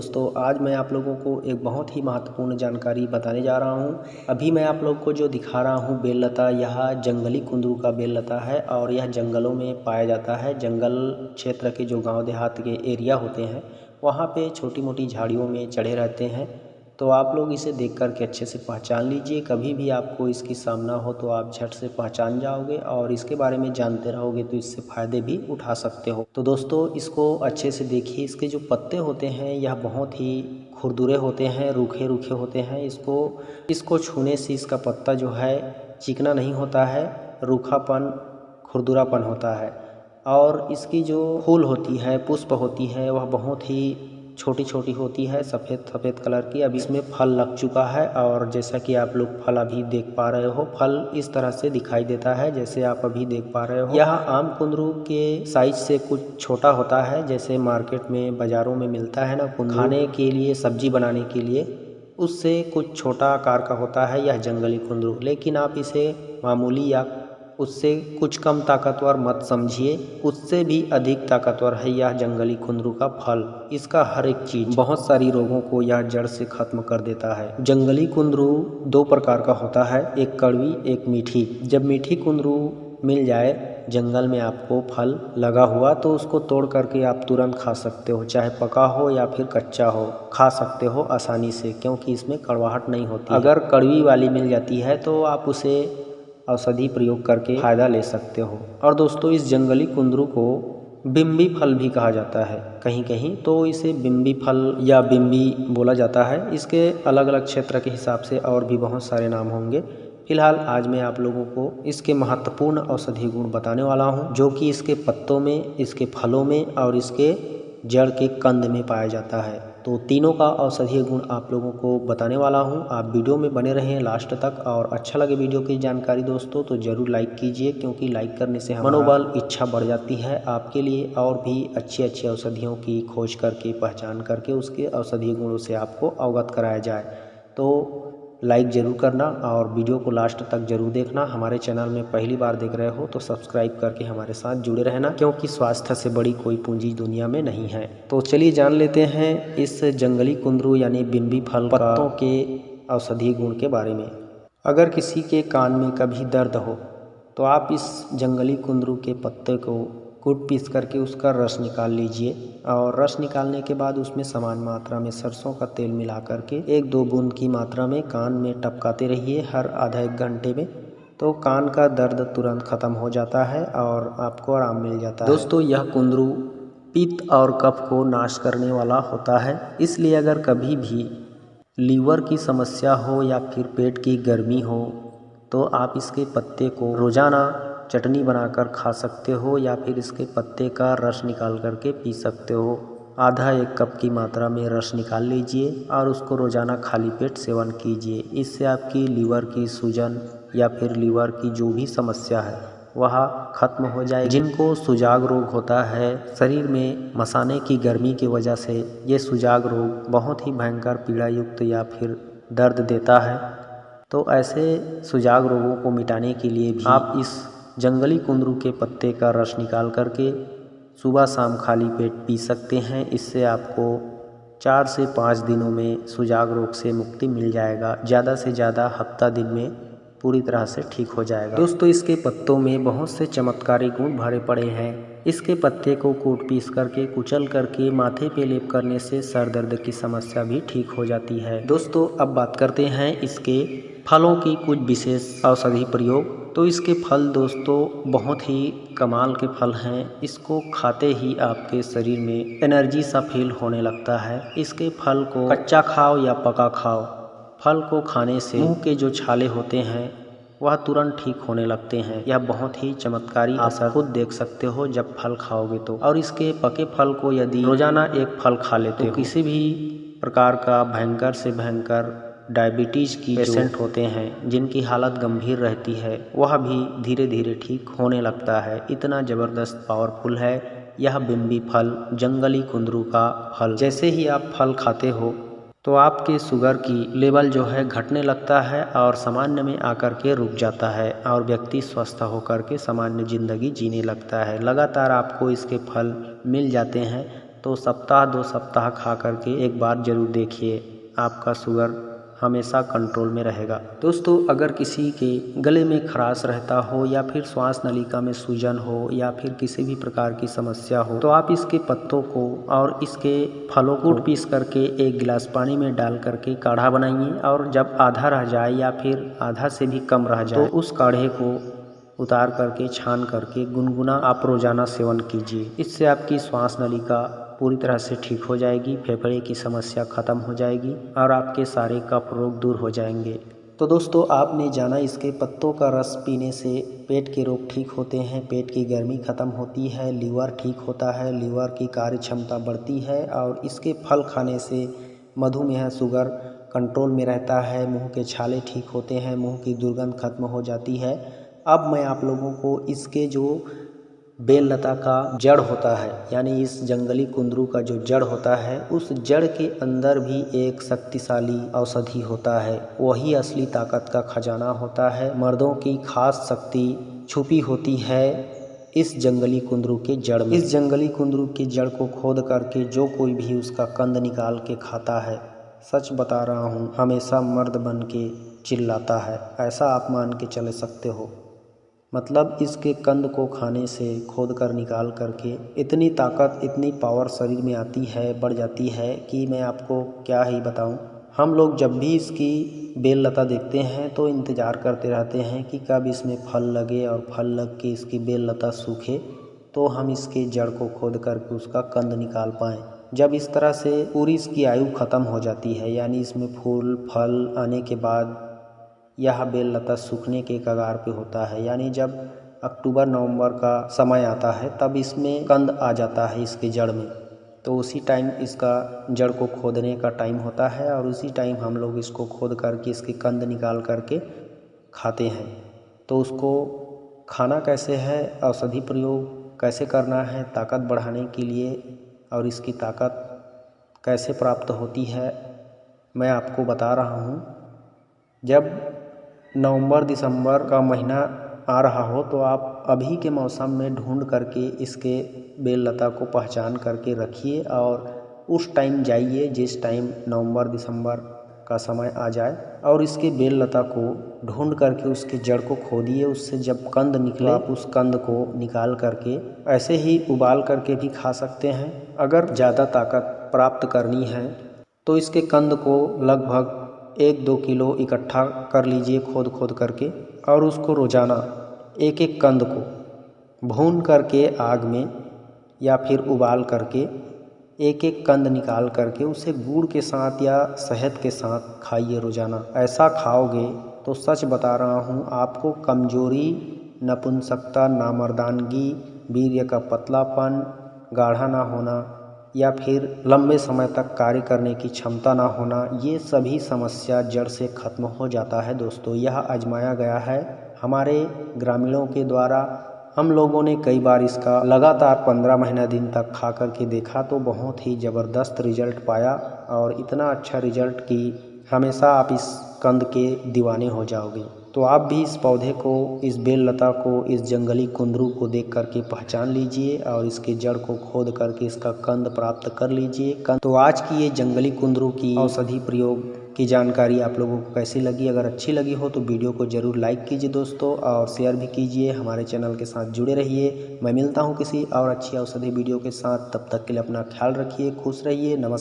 दोस्तों, आज मैं आप लोगों को एक बहुत ही महत्वपूर्ण जानकारी बताने जा रहा हूं। अभी मैं आप लोग को जो दिखा रहा हूं बेललता, यह जंगली कुंदरू का बेललता है और यह जंगलों में पाया जाता है। जंगल क्षेत्र के जो गांव देहात के एरिया होते हैं वहां पे छोटी मोटी झाड़ियों में चढ़े रहते हैं। तो आप लोग इसे देख कर के अच्छे से पहचान लीजिए। कभी भी आपको इसकी सामना हो तो आप झट से पहचान जाओगे और इसके बारे में जानते रहोगे तो इससे फ़ायदे भी उठा सकते हो। तो दोस्तों, इसको अच्छे से देखिए। इसके जो पत्ते होते हैं यह बहुत ही खुरदुरे होते हैं, रूखे रूखे होते हैं। इसको छूने से इसका पत्ता जो है चिकना नहीं होता है, रूखापन खुरदुरापन होता है। और इसकी जो फूल होती है, पुष्प होती है, वह बहुत ही छोटी छोटी होती है, सफ़ेद सफ़ेद कलर की। अब इसमें फल लग चुका है और जैसा कि आप लोग फल अभी देख पा रहे हो, फल इस तरह से दिखाई देता है जैसे आप अभी देख पा रहे हो। यह आम कुंदरू के साइज से कुछ छोटा होता है, जैसे मार्केट में बाज़ारों में मिलता है ना कुंदरू, खाने के लिए, सब्जी बनाने के लिए, उससे कुछ छोटा आकार का होता है यह जंगली कुंदरू। लेकिन आप इसे मामूली या उससे कुछ कम ताकतवर मत समझिए, उससे भी अधिक ताकतवर है यह जंगली कुंदरू का फल। इसका हर एक चीज, बहुत सारी रोगों को यह जड़ से खत्म कर देता है। जंगली कुंदरू दो प्रकार का होता है, एक कड़वी एक मीठी। जब मीठी कुंदरू मिल जाए जंगल में आपको फल लगा हुआ तो उसको तोड़ करके आप तुरंत खा सकते हो, चाहे पका हो या फिर कच्चा हो, खा सकते हो आसानी से, क्योंकि इसमें कड़वाहट नहीं होती। अगर कड़वी वाली मिल जाती है तो आप उसे औषधि प्रयोग करके फायदा ले सकते हो। और दोस्तों, इस जंगली कुंदरू को बिम्बी फल भी कहा जाता है, कहीं कहीं तो इसे बिम्बी फल या बिम्बी बोला जाता है। इसके अलग अलग क्षेत्र के हिसाब से और भी बहुत सारे नाम होंगे। फिलहाल आज मैं आप लोगों को इसके महत्वपूर्ण औषधीय गुण बताने वाला हूं, जो कि इसके पत्तों में, इसके फलों में और इसके जड़ के कंद में पाया जाता है। तो तीनों का औषधीय गुण आप लोगों को बताने वाला हूं। आप वीडियो में बने रहें लास्ट तक। और अच्छा लगे वीडियो की जानकारी दोस्तों तो ज़रूर लाइक कीजिए, क्योंकि लाइक करने से मनोबल, इच्छा बढ़ जाती है आपके लिए और भी अच्छी अच्छी औषधियों की खोज करके, पहचान करके उसके औषधीय गुणों से आपको अवगत कराया जाए। तो लाइक ज़रूर करना और वीडियो को लास्ट तक ज़रूर देखना। हमारे चैनल में पहली बार देख रहे हो तो सब्सक्राइब करके हमारे साथ जुड़े रहना, क्योंकि स्वास्थ्य से बड़ी कोई पूंजी दुनिया में नहीं है। तो चलिए जान लेते हैं इस जंगली कुंदरू यानी बिम्बी फल पत्तों के औषधीय गुण के बारे में। अगर किसी के कान में कभी दर्द हो तो आप इस जंगली कुंदरू के पत्ते को कूट पीस करके उसका रस निकाल लीजिए और रस निकालने के बाद उसमें समान मात्रा में सरसों का तेल मिला करके 1-2 बूंद की मात्रा में कान में टपकाते रहिए हर आधा एक घंटे में। तो कान का दर्द तुरंत खत्म हो जाता है और आपको आराम मिल जाता है। दोस्तों, यह कुंदरू पित्त और कफ को नाश करने वाला होता है, इसलिए अगर कभी भी लीवर की समस्या हो या फिर पेट की गर्मी हो तो आप इसके पत्ते को रोज़ाना चटनी बनाकर खा सकते हो या फिर इसके पत्ते का रस निकाल करके पी सकते हो। आधा एक कप की मात्रा में रस निकाल लीजिए और उसको रोज़ाना खाली पेट सेवन कीजिए। इससे आपकी लीवर की सूजन या फिर लीवर की जो भी समस्या है वह खत्म हो जाएगी। जिनको सुजाग रोग होता है, शरीर में मसाने की गर्मी की वजह से ये सुजाग रोग बहुत ही भयंकर पीड़ा युक्त या फिर दर्द देता है, तो ऐसे सुजाग रोगों को मिटाने के लिए भी आप इस जंगली कुंदरू के पत्ते का रस निकाल करके सुबह शाम खाली पेट पी सकते हैं। इससे आपको 4 से 5 दिनों में सुजाग रोग से मुक्ति मिल जाएगा। ज़्यादा से ज़्यादा हफ्ता दिन में पूरी तरह से ठीक हो जाएगा। दोस्तों, इसके पत्तों में बहुत से चमत्कारी गुण भरे पड़े हैं। इसके पत्ते को कूट पीस करके, कुचल करके माथे पे लेप करने से सर दर्द की समस्या भी ठीक हो जाती है। दोस्तों, अब बात करते हैं इसके फलों की कुछ विशेष औषधि प्रयोग। तो इसके फल दोस्तों बहुत ही कमाल के फल हैं। इसको खाते ही आपके शरीर में एनर्जी सा फील होने लगता है। इसके फल को कच्चा खाओ या पका खाओ, फल को खाने से मुंह के जो छाले होते हैं वह तुरंत ठीक होने लगते हैं। यह बहुत ही चमत्कारी असर खुद देख सकते हो जब फल खाओगे तो। और इसके पके फल को यदि रोजाना एक फल खा लेते हो, किसी भी प्रकार का भयंकर से भयंकर डायबिटीज की पेशेंट होते हैं जिनकी हालत गंभीर रहती है, वह भी धीरे धीरे ठीक होने लगता है। इतना ज़बरदस्त पावरफुल है यह बिम्बी फल, जंगली कुंदरू का फल। जैसे ही आप फल खाते हो तो आपके शुगर की लेवल जो है घटने लगता है और सामान्य में आकर के रुक जाता है और व्यक्ति स्वस्थ होकर के सामान्य ज़िंदगी जीने लगता है। लगातार आपको इसके फल मिल जाते हैं तो सप्ताह 2 सप्ताह खा करके एक बार ज़रूर देखिए, आपका शुगर हमेशा कंट्रोल में रहेगा। दोस्तों, अगर किसी के गले में खराश रहता हो या फिर श्वास नलिका में सूजन हो या फिर किसी भी प्रकार की समस्या हो, तो आप इसके पत्तों को और इसके फलों को पीस करके एक गिलास पानी में डाल करके काढ़ा बनाइए और जब आधा रह जाए या फिर आधा से भी कम रह जाए तो उस काढ़े को उतार करके छान करके गुनगुना आप रोजाना सेवन कीजिए। इससे आपकी श्वास नलिका पूरी तरह से ठीक हो जाएगी, फेफड़े की समस्या खत्म हो जाएगी और आपके सारे कफ रोग दूर हो जाएंगे। तो दोस्तों, आपने जाना इसके पत्तों का रस पीने से पेट के रोग ठीक होते हैं, पेट की गर्मी खत्म होती है, लीवर ठीक होता है, लीवर की कार्य क्षमता बढ़ती है और इसके फल खाने से मधुमेह शुगर कंट्रोल में रहता है, मुंह के छाले ठीक होते हैं, मुंह की दुर्गंध खत्म हो जाती है। अब मैं आप लोगों को इसके जो बेल लता का जड़ होता है, यानी इस जंगली कुंदरू का जो जड़ होता है, उस जड़ के अंदर भी एक शक्तिशाली औषधि होता है। वही असली ताकत का खजाना होता है। मर्दों की खास शक्ति छुपी होती है इस जंगली कुंदरू के जड़ में। इस जंगली कुंदरू की जड़ को खोद करके जो कोई भी उसका कंद निकाल के खाता है, सच बता रहा हूँ, हमेशा मर्द बन के चिल्लाता है। ऐसा आप मान के चले सकते हो। मतलब इसके कंद को खाने से, खोद कर निकाल करके इतनी ताकत, इतनी पावर शरीर में आती है, बढ़ जाती है कि मैं आपको क्या ही बताऊं। हम लोग जब भी इसकी बेल लता देखते हैं तो इंतज़ार करते रहते हैं कि कब इसमें फल लगे और फल लग के इसकी बेल लता सूखे तो हम इसके जड़ को खोद करके उसका कंद निकाल पाएँ। जब इस तरह से पूरी इसकी आयु ख़त्म हो जाती है, यानी इसमें फूल फल आने के बाद यह बेल लता सूखने के कगार पे होता है, यानी जब अक्टूबर नवंबर का समय आता है तब इसमें कंद आ जाता है इसके जड़ में, तो उसी टाइम इसका जड़ को खोदने का टाइम होता है और उसी टाइम हम लोग इसको खोद करके इसके कंद निकाल करके खाते हैं। तो उसको खाना कैसे है, औषधि प्रयोग कैसे करना है ताकत बढ़ाने के लिए और इसकी ताकत कैसे प्राप्त होती है, मैं आपको बता रहा हूँ। जब नवंबर दिसंबर का महीना आ रहा हो तो आप अभी के मौसम में ढूंढ करके इसके बेल लता को पहचान करके रखिए और उस टाइम जाइए जिस टाइम नवंबर दिसंबर का समय आ जाए और इसके बेल लता को ढूंढ करके उसके जड़ को खोदिए। उससे जब कंद निकले आप उस कंद को निकाल करके ऐसे ही उबाल करके भी खा सकते हैं। अगर ज़्यादा ताकत प्राप्त करनी है तो इसके कंद को लगभग 1-2 किलो इकट्ठा कर लीजिए खोद करके और उसको रोज़ाना एक एक कंद को भून करके आग में या फिर उबाल करके एक एक कंद निकाल करके उसे गुड़ के साथ या शहद के साथ खाइए रोज़ाना। ऐसा खाओगे तो सच बता रहा हूँ, आपको कमजोरी, नपुंसकता, नामर्दानगी, वीर्य का पतलापन, गाढ़ा ना होना या फिर लंबे समय तक कार्य करने की क्षमता ना होना, ये सभी समस्या जड़ से खत्म हो जाता है। दोस्तों, यह आजमाया गया है हमारे ग्रामीणों के द्वारा। हम लोगों ने कई बार इसका लगातार 15 महीना दिन तक खा करके देखा तो बहुत ही ज़बरदस्त रिजल्ट पाया और इतना अच्छा रिजल्ट कि हमेशा आप इस कंद के दीवाने हो जाओगे। तो आप भी इस पौधे को, इस बेल लता को, इस जंगली कुंदरू को देख करके पहचान लीजिए और इसके जड़ को खोद करके इसका कंद प्राप्त कर लीजिए। तो आज की ये जंगली कुंदरू की औषधि प्रयोग की जानकारी आप लोगों को कैसी लगी? अगर अच्छी लगी हो तो वीडियो को ज़रूर लाइक कीजिए दोस्तों और शेयर भी कीजिए। हमारे चैनल के साथ जुड़े रहिए। मैं मिलता हूँ किसी और अच्छी औषधि वीडियो के साथ। तब तक के लिए अपना ख्याल रखिए, खुश रहिए। नमस्कार।